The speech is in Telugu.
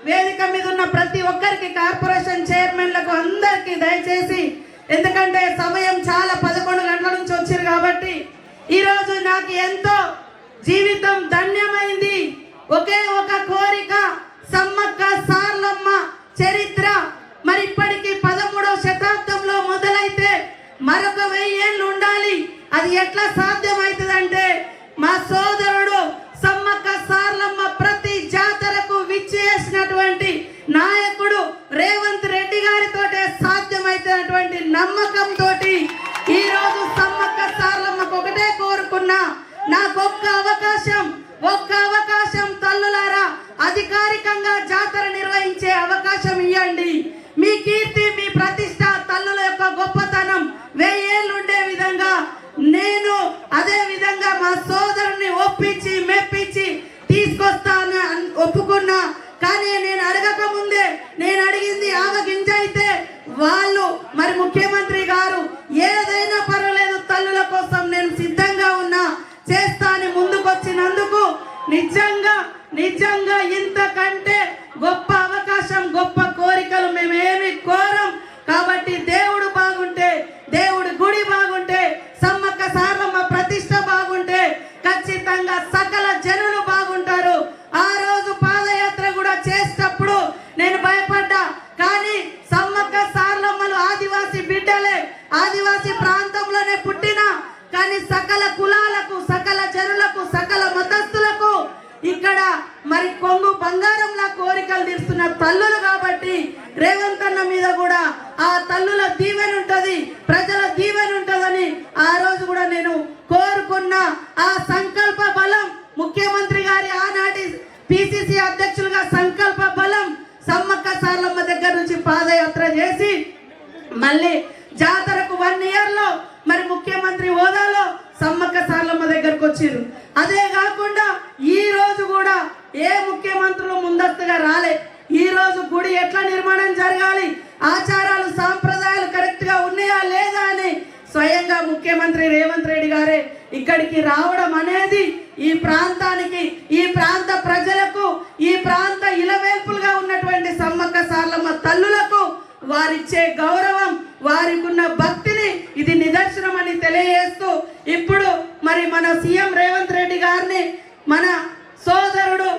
వేదిక మీద ఉన్న ప్రతి ఒక్కరికి, కార్పొరేషన్ చైర్మన్లకు అందరికీ దయచేసి, ఎందుకంటే సమయం చాలా 11 గంటల నుంచి వచ్చారు కాబట్టి ఈరోజు నాకు ఎంతో జీవితం ధన్యమైంది. ఒకే ఒక కోరిక, సమ్మక్క సార్లమ్మ చరిత్ర మరి ఇప్పటికి 13వ శతాబ్దంలో మొదలైతే మరొక 1000 ఏళ్ళు ఉండాలి. అది ఎట్లా సాధ్యమవుతుందంటే మా సోదరుడు సమ్మక్క సార్లమ్మ ప్రతి జాతరకు విచ్చేసినటువంటి నాయకుడు రేవంత్ రెడ్డి గారితోటే సాధ్యమైనటువంటి నమ్మకంతో ఈరోజు సమ్మక్క సార్లమ్మకు ఒకటే కోరుకున్నా, నాకు ఒక్క అవకాశం తల్లులారా, అధికారికంగా జాతర నిర్వహించే అవకాశం ఇవ్వండి. మీ కీర్తి, మీ ప్రతిష్ట, తల్లుల యొక్క గొప్పతనం 1000 ఏళ్ళు ఉండే విధంగా నేను అదే విధంగా మా సోదరుని ఒప్పించి మెప్పించి తీసుకొస్తాను ఒప్పుకున్నా. కానీ నేను అడగక ముందే, నేను అడిగింది ఆవగింజ అయితే వాళ్ళు మరి ముఖ్యమంత్రి గారు ఏదైనా పర్వాలేదు తల్లుల కోసం నేను సిద్ధంగా ఉన్నా, చేస్తా అని ముందుకొచ్చినందుకు నిజంగా ఇంతకంటే గొప్ప అవకాశం, గొప్ప కోరికలు మేమేమి కోరం. కాబట్టి దేవుడు బాగుంటే, దేవుడి గుడి బాగుంటే, సమ్మక్క సార్లమ్మ ప్రతిష్ట బాగుంటే ఖచ్చితంగా సకల జనులు బాగుంటారు. ఆ రోజు పాదయాత్ర కూడా చేసేటప్పుడు నేను భయపడ్డా, కానీ సమ్మక్క సార్లమ్మలు ఆదివాసీ బిడ్డలే, ఆదివాసీ ప్రాంతంలోనే పుట్టిన, కానీ సకల కులాలకు, సకల జనులకు, సకల మతస్థులకు ఇక్కడ మరి కొంగు బంగారంలా కోరికలు తీరుస్తున్న తల్లులు కాబట్టి రేవంత్ అన్న మీద కూడా ఆ తల్లుల దీవెన ఉంటది, ప్రజల దీవెన ఉంటదని ఆ రోజు కూడా నేను కోరుకున్నా. ఆ సంకల్ప బలం, ముఖ్యమంత్రి గారి ఆనాటి పిసిసి అధ్యక్షులుగా సంకల్ప బలం సమ్మక్క సార్లమ్మ దగ్గర నుంచి పాదయాత్ర చేసి మళ్ళీ జాతరకు 1 ఇయర్ లో మరి ముఖ్యమంత్రి హోదాలో సమ్మక్క సార్లమ్మ దగ్గరకు వచ్చారు. అదే కాకుండా ఈ రోజు కూడా ఏ ముఖ్యమంత్రులు ముందస్తుగా రాలే. ఈ రోజు గుడి ఎట్లా నిర్మాణం జరగాలి, ఆచారాలు సాంప్రదాయాలు కరెక్ట్ గా ఉన్నాయా లేదా అని స్వయంగా ముఖ్యమంత్రి రేవంత్ రెడ్డి గారే ఇక్కడికి రావడం అనేది ఈ ప్రాంతానికి, ఈ ప్రాంత ప్రజలకు, ఈ ప్రాంత ఇలవేల్పులుగా ఉన్నటువంటి సమ్మక్క సార్లమ్మ తల్లులకు వారిచ్చే గౌరవం, వారికి ఉన్న భక్తిని ఇది నిదర్శనం అని తెలియజేస్తూ, ఇప్పుడు మరి మన సీఎం రేవంత్ రెడ్డి గారిని మన సోదరుడు